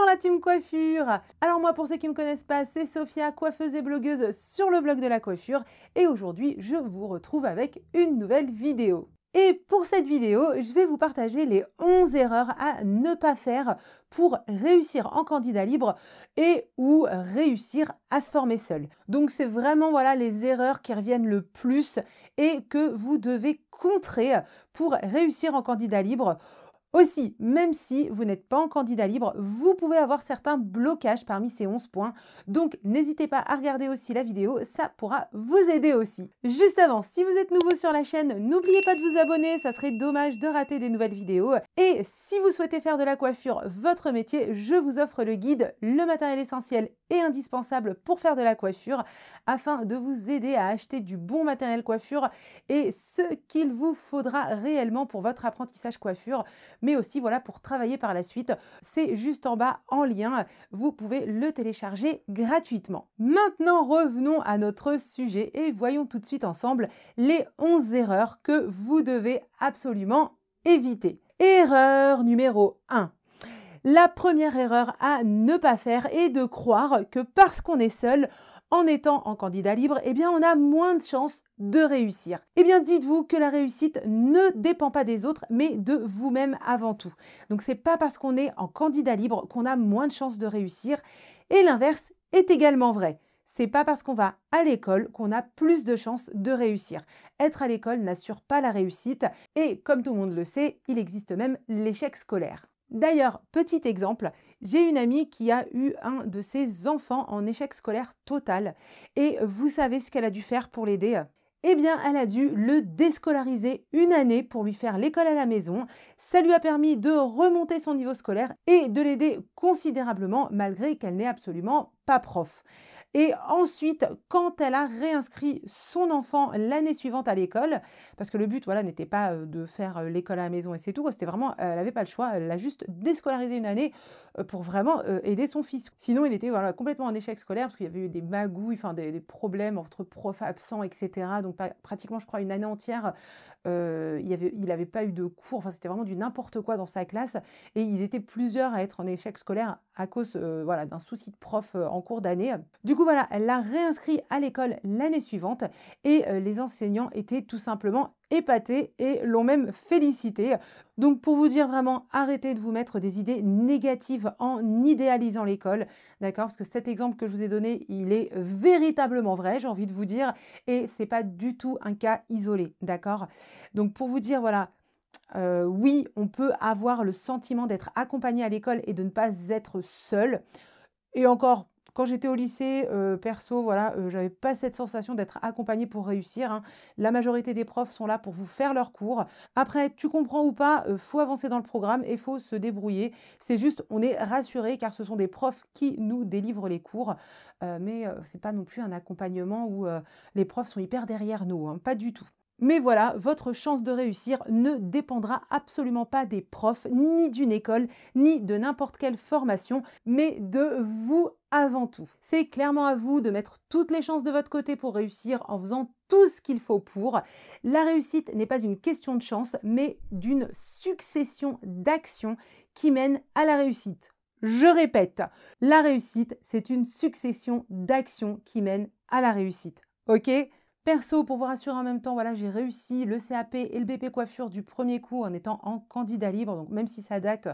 la team coiffure. Alors moi, pour ceux qui ne me connaissent pas, c'est Sophia, coiffeuse et blogueuse sur le blog de la coiffure. Et aujourd'hui, je vous retrouve avec une nouvelle vidéo. Et pour cette vidéo, je vais vous partager les 11 erreurs à ne pas faire pour réussir en candidat libre et ou réussir à se former seul. Donc c'est vraiment voilà les erreurs qui reviennent le plus et que vous devez contrer pour réussir en candidat libre. Aussi, même si vous n'êtes pas en candidat libre, vous pouvez avoir certains blocages parmi ces 11 points. Donc, n'hésitez pas à regarder aussi la vidéo, ça pourra vous aider aussi. Juste avant, si vous êtes nouveau sur la chaîne, n'oubliez pas de vous abonner, ça serait dommage de rater des nouvelles vidéos. Et si vous souhaitez faire de la coiffure votre métier, je vous offre le guide, le matériel essentiel et indispensable pour faire de la coiffure, afin de vous aider à acheter du bon matériel coiffure et ce qu'il vous faudra réellement pour votre apprentissage coiffure, mais aussi voilà pour travailler par la suite. C'est juste en bas en lien, vous pouvez le télécharger gratuitement. Maintenant, revenons à notre sujet et voyons tout de suite ensemble les 11 erreurs que vous devez absolument éviter. Erreur numéro 1. La première erreur à ne pas faire est de croire que parce qu'on est seul, en étant en candidat libre, eh bien on a moins de chances de réussir. Eh bien dites-vous que la réussite ne dépend pas des autres, mais de vous-même avant tout. Donc c'est pas parce qu'on est en candidat libre qu'on a moins de chances de réussir. Et l'inverse est également vrai. C'est pas parce qu'on va à l'école qu'on a plus de chances de réussir. Être à l'école n'assure pas la réussite et comme tout le monde le sait, il existe même l'échec scolaire. D'ailleurs, petit exemple, j'ai une amie qui a eu un de ses enfants en échec scolaire total. Et vous savez ce qu'elle a dû faire pour l'aider ? Eh bien, elle a dû le déscolariser une année pour lui faire l'école à la maison. Ça lui a permis de remonter son niveau scolaire et de l'aider considérablement malgré qu'elle n'est absolument pas prof. Et ensuite, quand elle a réinscrit son enfant l'année suivante à l'école, parce que le but voilà, n'était pas de faire l'école à la maison et c'est tout, c'était vraiment, elle n'avait pas le choix, elle l'a juste déscolarisé une année pour vraiment aider son fils. Sinon, il était voilà, complètement en échec scolaire parce qu'il y avait eu des magouilles, enfin des problèmes entre profs absents, etc. Donc pratiquement, je crois, une année entière, il n'avait pas eu de cours, enfin c'était vraiment du n'importe quoi dans sa classe et ils étaient plusieurs à être en échec scolaire à cause voilà, d'un souci de prof en cours d'année. Du coup, voilà, elle l'a réinscrit à l'école l'année suivante et les enseignants étaient tout simplement épatés et l'ont même félicité. Donc, pour vous dire vraiment, arrêtez de vous mettre des idées négatives en idéalisant l'école, d'accord? Parce que cet exemple que je vous ai donné, il est véritablement vrai, j'ai envie de vous dire, et c'est pas du tout un cas isolé, d'accord? Donc, pour vous dire, voilà, oui, on peut avoir le sentiment d'être accompagné à l'école et de ne pas être seul. Et encore, quand j'étais au lycée, perso, voilà, j'avais pas cette sensation d'être accompagnée pour réussir, hein. La majorité des profs sont là pour vous faire leurs cours. Après, tu comprends ou pas, faut avancer dans le programme et faut se débrouiller. C'est juste, on est rassuré car ce sont des profs qui nous délivrent les cours, mais c'est pas non plus un accompagnement où les profs sont hyper derrière nous, hein, pas du tout. Mais voilà, votre chance de réussir ne dépendra absolument pas des profs, ni d'une école, ni de n'importe quelle formation, mais de vous avant tout. C'est clairement à vous de mettre toutes les chances de votre côté pour réussir en faisant tout ce qu'il faut pour. La réussite n'est pas une question de chance, mais d'une succession d'actions qui mènent à la réussite. Je répète, la réussite, c'est une succession d'actions qui mènent à la réussite. Ok ? Perso, pour vous rassurer en même temps, voilà, j'ai réussi le CAP et le BP coiffure du premier coup en étant en candidat libre. Donc même si ça date,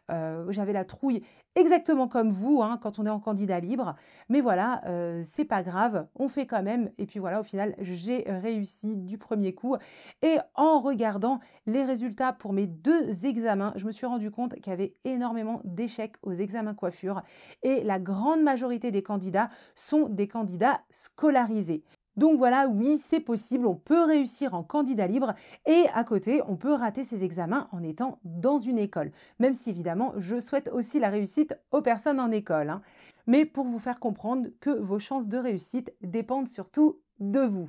j'avais la trouille exactement comme vous hein, quand on est en candidat libre. Mais voilà, c'est pas grave, on fait quand même. Et puis voilà, au final, j'ai réussi du premier coup. Et en regardant les résultats pour mes 2 examens, je me suis rendu compte qu'il y avait énormément d'échecs aux examens coiffure. Et la grande majorité des candidats sont des candidats scolarisés. Donc voilà, oui, c'est possible, on peut réussir en candidat libre et à côté, on peut rater ses examens en étant dans une école. Même si évidemment, je souhaite aussi la réussite aux personnes en école, hein. Mais pour vous faire comprendre que vos chances de réussite dépendent surtout de vous.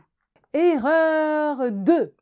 Erreur 2.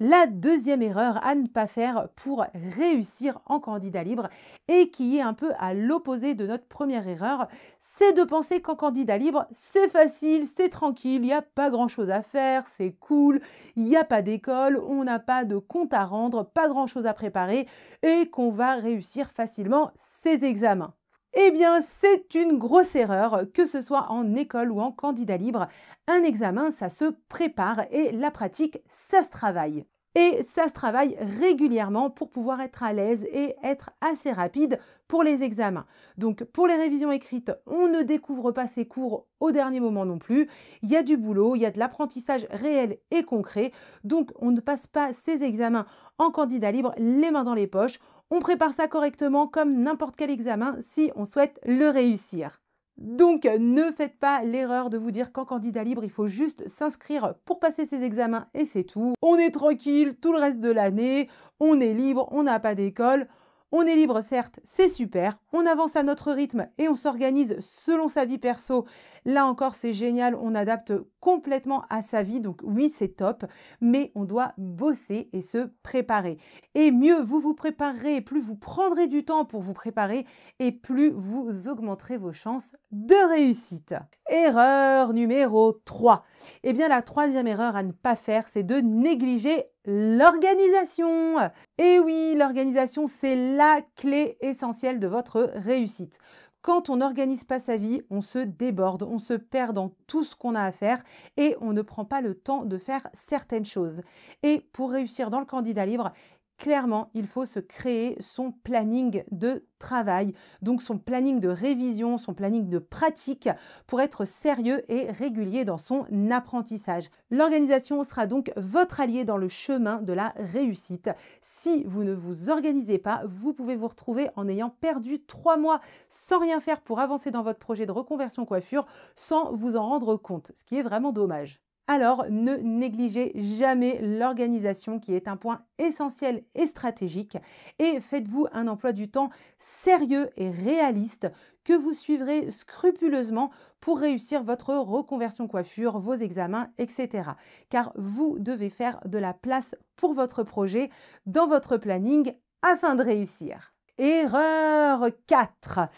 La deuxième erreur à ne pas faire pour réussir en candidat libre et qui est un peu à l'opposé de notre première erreur, c'est de penser qu'en candidat libre, c'est facile, c'est tranquille, il n'y a pas grand-chose à faire, c'est cool, il n'y a pas d'école, on n'a pas de compte à rendre, pas grand-chose à préparer et qu'on va réussir facilement ses examens. Eh bien, c'est une grosse erreur, que ce soit en école ou en candidat libre. Un examen, ça se prépare et la pratique, ça se travaille. Et ça se travaille régulièrement pour pouvoir être à l'aise et être assez rapide pour les examens. Donc pour les révisions écrites, on ne découvre pas ces cours au dernier moment non plus. Il y a du boulot, il y a de l'apprentissage réel et concret. Donc on ne passe pas ces examens en candidat libre les mains dans les poches. On prépare ça correctement comme n'importe quel examen si on souhaite le réussir. Donc, ne faites pas l'erreur de vous dire qu'en candidat libre, il faut juste s'inscrire pour passer ses examens et c'est tout. On est tranquille tout le reste de l'année, on est libre, on n'a pas d'école. On est libre, certes, c'est super, on avance à notre rythme et on s'organise selon sa vie perso. Là encore, c'est génial, on adapte complètement à sa vie, donc oui, c'est top, mais on doit bosser et se préparer. Et mieux vous vous préparerez, plus vous prendrez du temps pour vous préparer et plus vous augmenterez vos chances de réussite. Erreur numéro 3. Eh bien, la troisième erreur à ne pas faire, c'est de négliger l'organisation. Et oui, l'organisation, c'est la clé essentielle de votre réussite. Quand on n'organise pas sa vie, on se déborde, on se perd dans tout ce qu'on a à faire et on ne prend pas le temps de faire certaines choses. Et pour réussir dans le candidat libre, clairement, il faut se créer son planning de travail, donc son planning de révision, son planning de pratique pour être sérieux et régulier dans son apprentissage. L'organisation sera donc votre allié dans le chemin de la réussite. Si vous ne vous organisez pas, vous pouvez vous retrouver en ayant perdu 3 mois sans rien faire pour avancer dans votre projet de reconversion coiffure sans vous en rendre compte, ce qui est vraiment dommage. Alors, ne négligez jamais l'organisation qui est un point essentiel et stratégique et faites-vous un emploi du temps sérieux et réaliste que vous suivrez scrupuleusement pour réussir votre reconversion coiffure, vos examens, etc. Car vous devez faire de la place pour votre projet dans votre planning afin de réussir. Erreur 4.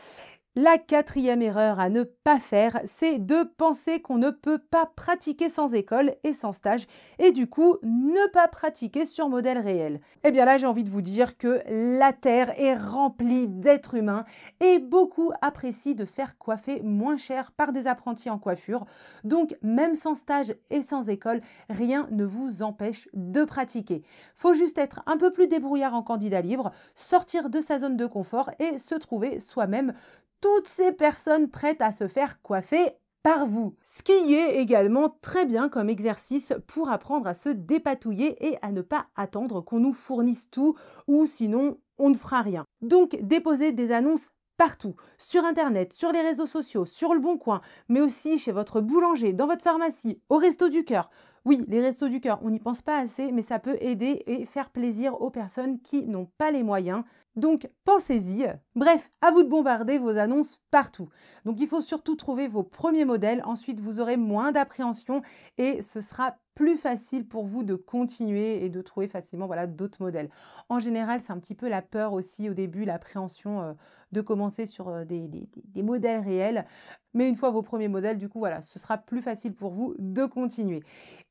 La quatrième erreur à ne pas faire, c'est de penser qu'on ne peut pas pratiquer sans école et sans stage et du coup ne pas pratiquer sur modèle réel. Eh bien là, j'ai envie de vous dire que la Terre est remplie d'êtres humains et beaucoup apprécient de se faire coiffer moins cher par des apprentis en coiffure. Donc même sans stage et sans école, rien ne vous empêche de pratiquer. Faut juste être un peu plus débrouillard en candidat libre, sortir de sa zone de confort et se trouver soi-même toutes ces personnes prêtes à se faire coiffer par vous. Ce qui est également très bien comme exercice pour apprendre à se dépatouiller et à ne pas attendre qu'on nous fournisse tout ou sinon on ne fera rien. Donc déposez des annonces partout, sur Internet, sur les réseaux sociaux, sur le Bon Coin, mais aussi chez votre boulanger, dans votre pharmacie, au Resto du Cœur. Oui, les Restos du Cœur, on n'y pense pas assez, mais ça peut aider et faire plaisir aux personnes qui n'ont pas les moyens. Donc, pensez-y. Bref, à vous de bombarder vos annonces partout. Donc, il faut surtout trouver vos premiers modèles. Ensuite, vous aurez moins d'appréhension et ce sera plus facile pour vous de continuer et de trouver facilement d'autres modèles. En général, c'est un petit peu la peur aussi au début, l'appréhension de commencer sur des modèles réels. Mais une fois vos premiers modèles, du coup, ce sera plus facile pour vous de continuer.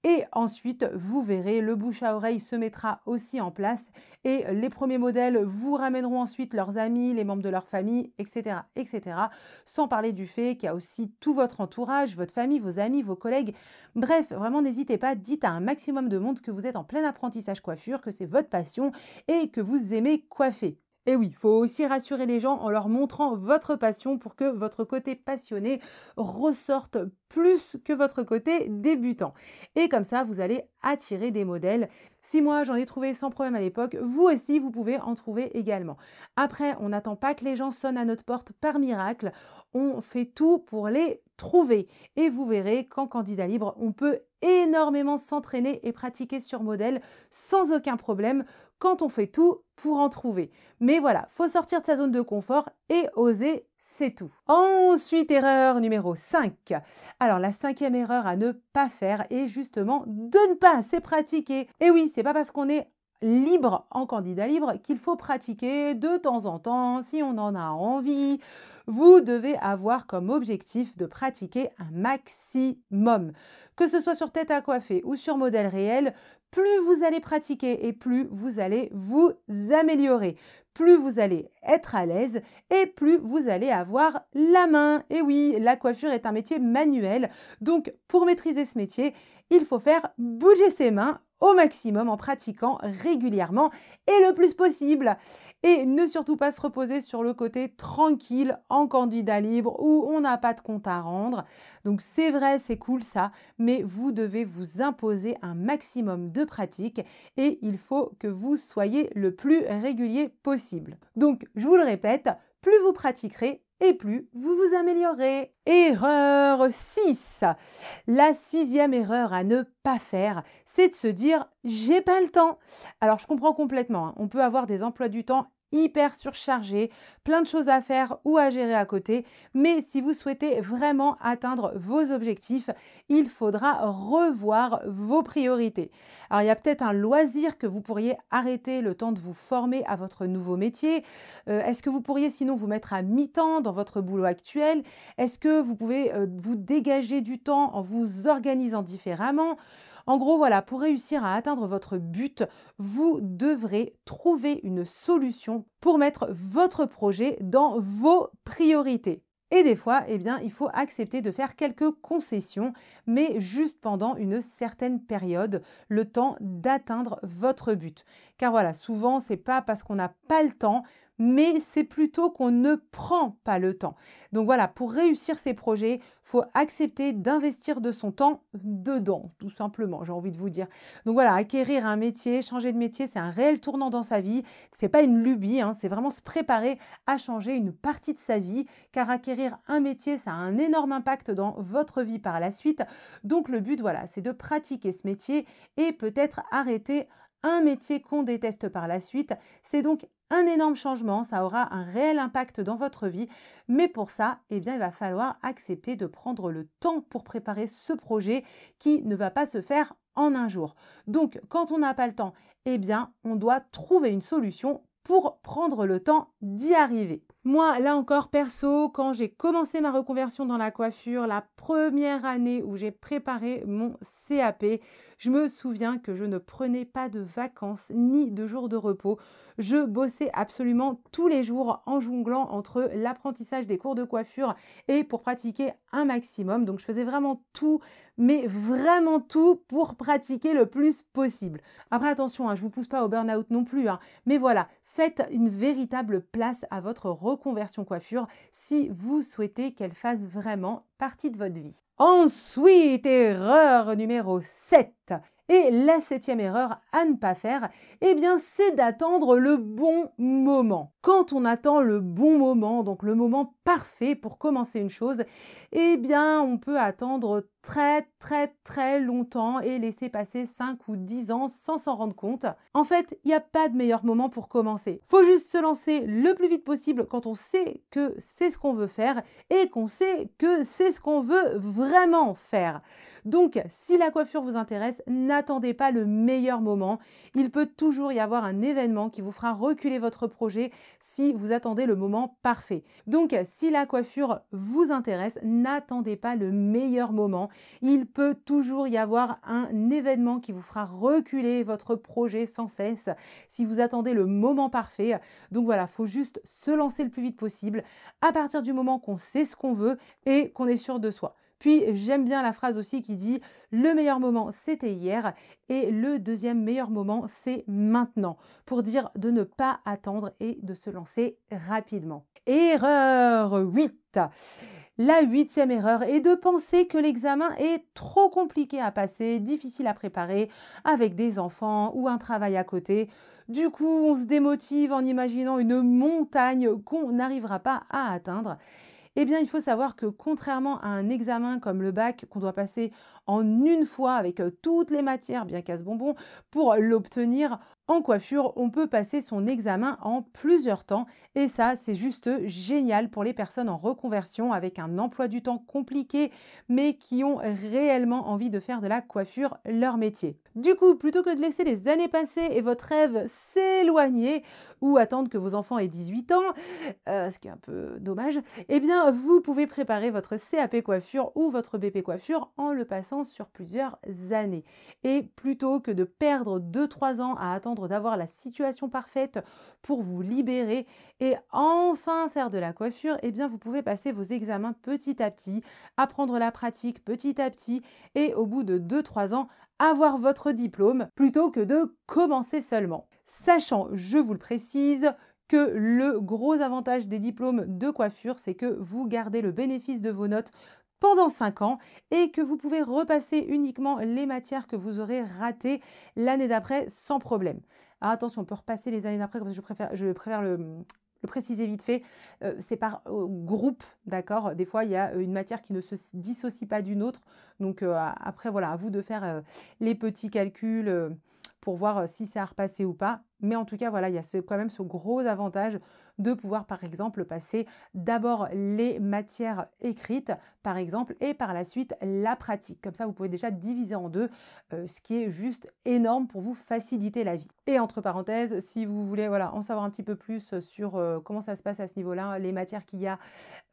Et ensuite, vous verrez, le bouche à oreille se mettra aussi en place et les premiers modèles vous ramèneront ensuite leurs amis, les membres de leur famille, etc., etc. Sans parler du fait qu'il y a aussi tout votre entourage, votre famille, vos amis, vos collègues. Bref, vraiment, n'hésitez pas, dites à un maximum de monde que vous êtes en plein apprentissage coiffure, que c'est votre passion et que vous aimez coiffer. Et oui, il faut aussi rassurer les gens en leur montrant votre passion pour que votre côté passionné ressorte plus que votre côté débutant. Et comme ça, vous allez attirer des modèles. Si moi, j'en ai trouvé sans problème à l'époque, vous aussi, vous pouvez en trouver également. Après, on n'attend pas que les gens sonnent à notre porte par miracle. On fait tout pour les trouver. Et vous verrez qu'en candidat libre, on peut énormément s'entraîner et pratiquer sur modèle sans aucun problème quand on fait tout pour en trouver. Mais voilà, faut sortir de sa zone de confort et oser, c'est tout. Ensuite, erreur numéro 5. Alors, la 5e erreur à ne pas faire est justement de ne pas assez pratiquer. Et oui, c'est pas parce qu'on est libre en candidat libre qu'il faut pratiquer de temps en temps si on en a envie. Vous devez avoir comme objectif de pratiquer un maximum. Que ce soit sur tête à coiffer ou sur modèle réel, plus vous allez pratiquer et plus vous allez vous améliorer. plus vous allez être à l'aise et plus vous allez avoir la main. Et oui, la coiffure est un métier manuel, donc pour maîtriser ce métier, il faut faire bouger ses mains au maximum en pratiquant régulièrement et le plus possible. Et ne surtout pas se reposer sur le côté tranquille en candidat libre où on n'a pas de compte à rendre. Donc c'est vrai, c'est cool ça, mais vous devez vous imposer un maximum de pratique et il faut que vous soyez le plus régulier possible. Donc je vous le répète, plus vous pratiquerez, et plus vous vous améliorez. Erreur 6. La 6e erreur à ne pas faire, c'est de se dire « j'ai pas le temps ». Alors je comprends complètement, hein. On peut avoir des emplois du temps hyper surchargés, plein de choses à faire ou à gérer à côté, mais si vous souhaitez vraiment atteindre vos objectifs, il faudra revoir vos priorités. Alors il y a peut-être un loisir que vous pourriez arrêter le temps de vous former à votre nouveau métier. Est-ce que vous pourriez sinon vous mettre à mi-temps dans votre boulot actuel? Est-ce que vous pouvez vous dégager du temps en vous organisant différemment? En gros, voilà, pour réussir à atteindre votre but, vous devrez trouver une solution pour mettre votre projet dans vos priorités. Et des fois, eh bien, il faut accepter de faire quelques concessions, mais juste pendant une certaine période, le temps d'atteindre votre but. Car voilà, souvent, c'est pas parce qu'on n'a pas le temps, mais c'est plutôt qu'on ne prend pas le temps. Donc voilà, pour réussir ces projets, il faut accepter d'investir de son temps dedans, tout simplement, j'ai envie de vous dire. Donc voilà, acquérir un métier, changer de métier, c'est un réel tournant dans sa vie. C'est pas une lubie, hein, c'est vraiment se préparer à changer une partie de sa vie, car acquérir un métier, ça a un énorme impact dans votre vie par la suite. Donc le but, voilà, c'est de pratiquer ce métier et peut-être arrêter un métier qu'on déteste par la suite. C'est donc un énorme changement, ça aura un réel impact dans votre vie, mais pour ça, eh bien, il va falloir accepter de prendre le temps pour préparer ce projet qui ne va pas se faire en un jour. Donc, quand on n'a pas le temps, eh bien, on doit trouver une solution pour prendre le temps d'y arriver. Moi, là encore, perso, quand j'ai commencé ma reconversion dans la coiffure, la première année où j'ai préparé mon CAP, je me souviens que je ne prenais pas de vacances ni de jours de repos. Je bossais absolument tous les jours en jonglant entre l'apprentissage des cours de coiffure et pour pratiquer un maximum. Donc, je faisais vraiment tout, mais vraiment tout pour pratiquer le plus possible. Après, attention, hein, je ne vous pousse pas au burn-out non plus, hein, mais voilà, faites une véritable place à votre reconversion coiffure si vous souhaitez qu'elle fasse vraiment partie de votre vie. Ensuite, erreur numéro 7. Et la 7e erreur à ne pas faire, eh bien, c'est d'attendre le bon moment. Quand on attend le bon moment, donc le moment parfait pour commencer une chose, eh bien, on peut attendre très longtemps et laisser passer 5 ou 10 ans sans s'en rendre compte. En fait, il n'y a pas de meilleur moment pour commencer. Faut juste se lancer le plus vite possible quand on sait que c'est ce qu'on veut faire et qu'on sait que c'est ce qu'on veut vraiment faire. Donc, si la coiffure vous intéresse, n'attendez pas le meilleur moment. Il peut toujours y avoir un événement qui vous fera reculer votre projet si vous attendez le moment parfait. Donc, si la coiffure vous intéresse, n'attendez pas le meilleur moment. Il peut toujours y avoir un événement qui vous fera reculer votre projet sans cesse si vous attendez le moment parfait. Donc voilà, il faut juste se lancer le plus vite possible à partir du moment qu'on sait ce qu'on veut et qu'on est sûr de soi. Puis j'aime bien la phrase aussi qui dit « le meilleur moment c'était hier » et le deuxième meilleur moment c'est maintenant, pour dire de ne pas attendre et de se lancer rapidement. Erreur 8. La 8e erreur est de penser que l'examen est trop compliqué à passer, difficile à préparer, avec des enfants ou un travail à côté. Du coup, on se démotive en imaginant une montagne qu'on n'arrivera pas à atteindre. Eh bien, il faut savoir que contrairement à un examen comme le bac qu'on doit passer en une fois avec toutes les matières bien casse-bonbon pour l'obtenir, en coiffure, on peut passer son examen en plusieurs temps et ça, c'est juste génial pour les personnes en reconversion avec un emploi du temps compliqué mais qui ont réellement envie de faire de la coiffure leur métier. Du coup, plutôt que de laisser les années passer et votre rêve s'éloigner ou attendre que vos enfants aient 18 ans, ce qui est un peu dommage, eh bien, vous pouvez préparer votre CAP coiffure ou votre BP coiffure en le passant sur plusieurs années. Et plutôt que de perdre 2-3 ans à attendre attendre d'avoir la situation parfaite pour vous libérer et enfin faire de la coiffure, eh bien, vous pouvez passer vos examens petit à petit, apprendre la pratique petit à petit et au bout de 2-3 ans, avoir votre diplôme plutôt que de commencer seulement. Sachant, je vous le précise, que le gros avantage des diplômes de coiffure, c'est que vous gardez le bénéfice de vos notes pendant 5 ans et que vous pouvez repasser uniquement les matières que vous aurez ratées l'année d'après sans problème. Alors attention, on peut repasser les années d'après, comme je préfère le préciser vite fait, c'est par groupe, d'accord? Des fois, il y a une matière qui ne se dissocie pas d'une autre. Donc après, voilà, à vous de faire les petits calculs pour voir si c'est à repasser ou pas. Mais en tout cas, voilà, il y a quand même ce gros avantage de pouvoir, par exemple, passer d'abord les matières écrites, par exemple, et par la suite la pratique. Comme ça, vous pouvez déjà diviser en deux, ce qui est juste énorme pour vous faciliter la vie. Et entre parenthèses, si vous voulez voilà, en savoir un petit peu plus sur comment ça se passe à ce niveau-là, les matières qu'il y a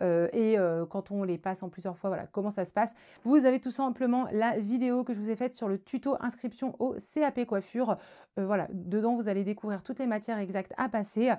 et quand on les passe en plusieurs fois, voilà, comment ça se passe, vous avez tout simplement la vidéo que je vous ai faite sur le tuto inscription au CAP coiffure. Voilà, dedans, vous allez découvrir toutes les matières exactes à passer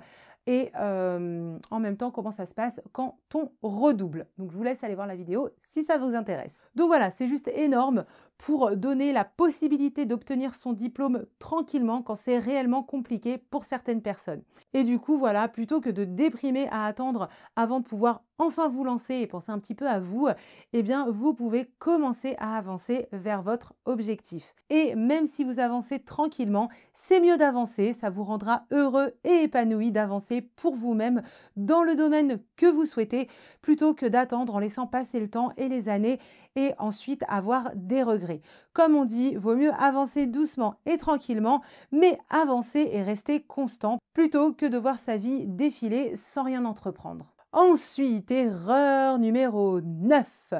et en même temps, comment ça se passe quand on redouble. Donc, je vous laisse aller voir la vidéo si ça vous intéresse. Donc voilà, c'est juste énorme pour donner la possibilité d'obtenir son diplôme tranquillement quand c'est réellement compliqué pour certaines personnes. Et du coup, voilà, plutôt que de déprimer à attendre avant de pouvoir enfin vous lancer et penser un petit peu à vous, eh bien, vous pouvez commencer à avancer vers votre objectif. Et même si vous avancez tranquillement, c'est mieux d'avancer, ça vous rendra heureux et épanoui d'avancer pour vous-même dans le domaine que vous souhaitez, plutôt que d'attendre en laissant passer le temps et les années et ensuite avoir des regrets. Comme on dit, vaut mieux avancer doucement et tranquillement, mais avancer et rester constant, plutôt que de voir sa vie défiler sans rien entreprendre. Ensuite, erreur numéro 9.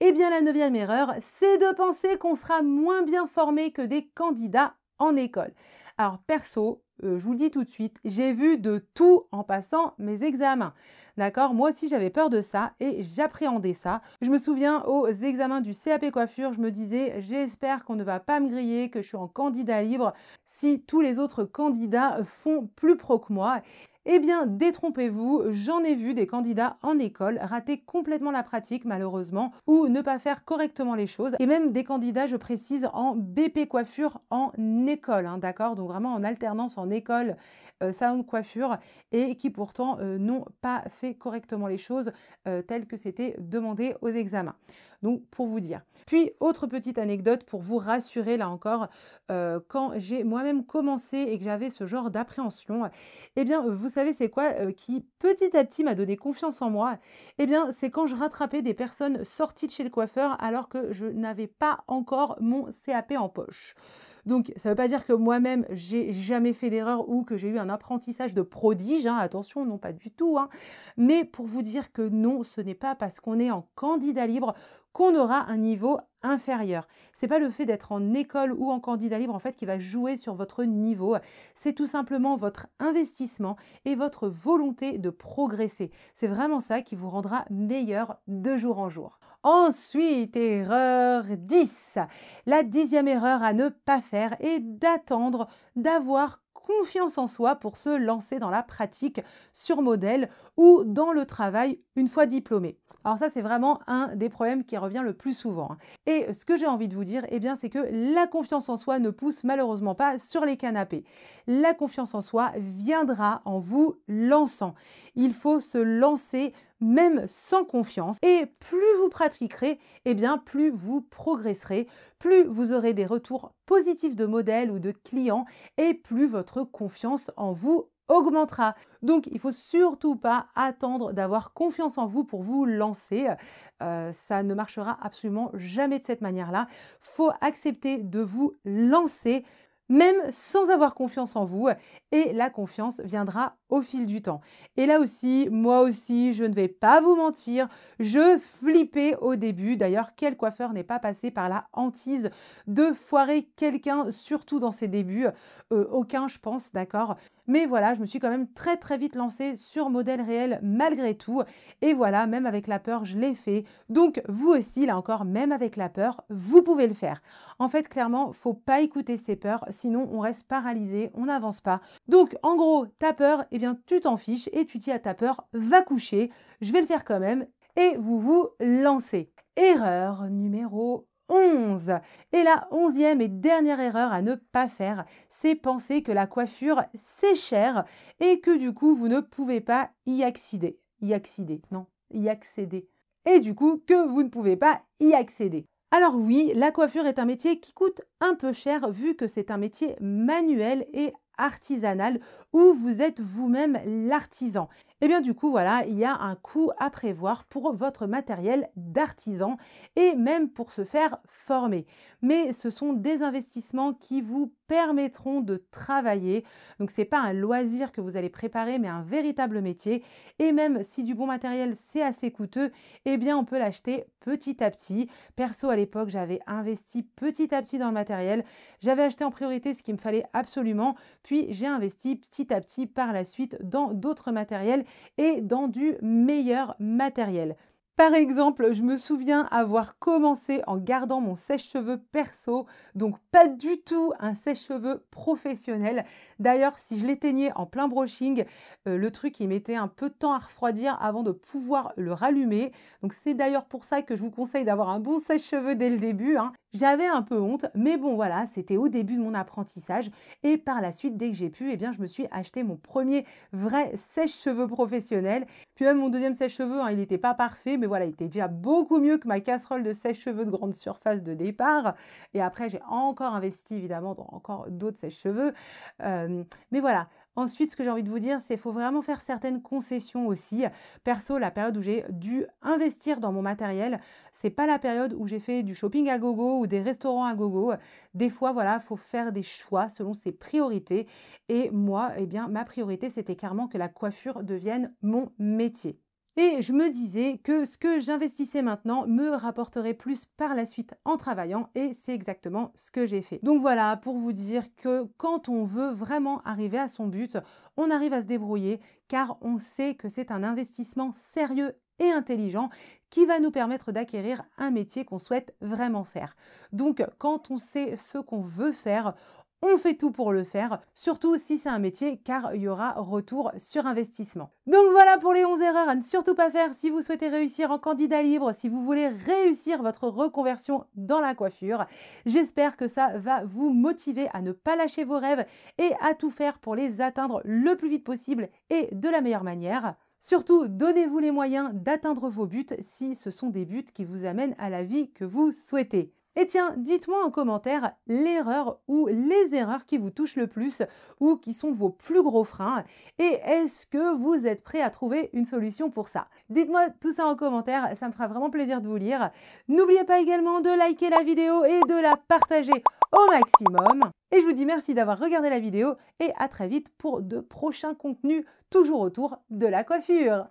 Eh bien, la 9e erreur, c'est de penser qu'on sera moins bien formé que des candidats en école. Alors, perso, je vous le dis tout de suite, j'ai vu de tout en passant mes examens. D'accord? Moi aussi, j'avais peur de ça et j'appréhendais ça. Je me souviens aux examens du CAP coiffure, je me disais, j'espère qu'on ne va pas me griller, que je suis en candidat libre si tous les autres candidats font plus pro que moi. Eh bien, détrompez-vous, j'en ai vu des candidats en école rater complètement la pratique malheureusement ou ne pas faire correctement les choses. Et même des candidats, je précise, en BP coiffure en école, hein, d'accord? Donc vraiment en alternance en école, salon de coiffure et qui pourtant n'ont pas fait correctement les choses telles que c'était demandé aux examens. Donc pour vous dire. Puis autre petite anecdote pour vous rassurer là encore, quand j'ai moi-même commencé et que j'avais ce genre d'appréhension, eh bien vous savez c'est quoi qui petit à petit m'a donné confiance en moi? Eh bien c'est quand je rattrapais des personnes sorties de chez le coiffeur alors que je n'avais pas encore mon CAP en poche. Donc, ça ne veut pas dire que moi-même, j'ai jamais fait d'erreur ou que j'ai eu un apprentissage de prodige, hein, attention, non pas du tout, hein. Mais pour vous dire que non, ce n'est pas parce qu'on est en candidat libre qu'on aura un niveau inférieur. C'est pas le fait d'être en école ou en candidat libre en fait qui va jouer sur votre niveau. C'est tout simplement votre investissement et votre volonté de progresser. C'est vraiment ça qui vous rendra meilleur de jour en jour. Ensuite, erreur 10. La 10e erreur à ne pas faire est d'attendre d'avoir confiance en soi pour se lancer dans la pratique sur modèle ou dans le travail une fois diplômé. Alors ça, c'est vraiment un des problèmes qui revient le plus souvent, hein. Et ce que j'ai envie de vous dire, eh bien, c'est que la confiance en soi ne pousse malheureusement pas sur les canapés. La confiance en soi viendra en vous lançant. Il faut se lancer même sans confiance. Et plus vous pratiquerez, eh bien, plus vous progresserez, plus vous aurez des retours positifs de modèles ou de clients et plus votre confiance en vous augmentera. Donc, il ne faut surtout pas attendre d'avoir confiance en vous pour vous lancer. Ça ne marchera absolument jamais de cette manière-là. Il faut accepter de vous lancer même sans avoir confiance en vous, et la confiance viendra au fil du temps. Et là aussi, moi aussi, je ne vais pas vous mentir, je flippais au début. D'ailleurs, quel coiffeur n'est pas passé par la hantise de foirer quelqu'un, surtout dans ses débuts? Aucun, je pense, d'accord? Mais voilà, je me suis quand même très très vite lancée sur modèle réel malgré tout. Et voilà, même avec la peur, je l'ai fait. Donc vous aussi, là encore, même avec la peur, vous pouvez le faire. En fait, clairement, faut pas écouter ses peurs, sinon on reste paralysé, on n'avance pas. Donc en gros, ta peur, eh bien tu t'en fiches et tu dis à ta peur, va coucher, je vais le faire quand même. Et vous vous lancez. Erreur numéro 11. Et la 11e et dernière erreur à ne pas faire, c'est penser que la coiffure, c'est cher et que du coup, vous ne pouvez pas y accéder. Y accéder. Et du coup, que vous ne pouvez pas y accéder. Alors oui, la coiffure est un métier qui coûte un peu cher vu que c'est un métier manuel et artisanal où vous êtes vous-même l'artisan. Et bien du coup, voilà, il y a un coût à prévoir pour votre matériel d'artisan et même pour se faire former. Mais ce sont des investissements qui vous permettront de travailler. Donc ce n'est pas un loisir que vous allez préparer, mais un véritable métier. Et même si du bon matériel, c'est assez coûteux, eh bien on peut l'acheter petit à petit. Perso, à l'époque, j'avais investi petit à petit dans le matériel. J'avais acheté en priorité ce qu'il me fallait absolument, puis j'ai investi petit à petit par la suite dans d'autres matériels et dans du meilleur matériel. Par exemple, je me souviens avoir commencé en gardant mon sèche-cheveux perso, donc pas du tout un sèche-cheveux professionnel. D'ailleurs, si je l'éteignais en plein brushing, le truc il mettait un peu de temps à refroidir avant de pouvoir le rallumer. Donc c'est d'ailleurs pour ça que je vous conseille d'avoir un bon sèche-cheveux dès le début, hein. J'avais un peu honte, mais bon voilà, c'était au début de mon apprentissage. Et par la suite, dès que j'ai pu, eh bien, je me suis acheté mon premier vrai sèche-cheveux professionnel. Puis même mon deuxième sèche-cheveux, hein, il n'était pas parfait, mais voilà, il était déjà beaucoup mieux que ma casserole de sèche-cheveux de grande surface de départ. Et après, j'ai encore investi évidemment dans encore d'autres sèche-cheveux. Mais voilà. Ensuite, ce que j'ai envie de vous dire, c'est qu'il faut vraiment faire certaines concessions aussi. Perso, la période où j'ai dû investir dans mon matériel, c'est pas la période où j'ai fait du shopping à gogo ou des restaurants à gogo. Des fois, voilà, il faut faire des choix selon ses priorités. Et moi, eh bien, ma priorité, c'était clairement que la coiffure devienne mon métier. Et je me disais que ce que j'investissais maintenant me rapporterait plus par la suite en travaillant et c'est exactement ce que j'ai fait. Donc voilà, pour vous dire que quand on veut vraiment arriver à son but, on arrive à se débrouiller car on sait que c'est un investissement sérieux et intelligent qui va nous permettre d'acquérir un métier qu'on souhaite vraiment faire. Donc quand on sait ce qu'on veut faire, on fait tout pour le faire, surtout si c'est un métier car il y aura retour sur investissement. Donc voilà pour les 11 erreurs à ne surtout pas faire si vous souhaitez réussir en candidat libre, si vous voulez réussir votre reconversion dans la coiffure. J'espère que ça va vous motiver à ne pas lâcher vos rêves et à tout faire pour les atteindre le plus vite possible et de la meilleure manière. Surtout, donnez-vous les moyens d'atteindre vos buts si ce sont des buts qui vous amènent à la vie que vous souhaitez. Et tiens, dites-moi en commentaire l'erreur ou les erreurs qui vous touchent le plus ou qui sont vos plus gros freins. Et est-ce que vous êtes prêt à trouver une solution pour ça? Dites-moi tout ça en commentaire, ça me fera vraiment plaisir de vous lire. N'oubliez pas également de liker la vidéo et de la partager au maximum. Et je vous dis merci d'avoir regardé la vidéo et à très vite pour de prochains contenus toujours autour de la coiffure.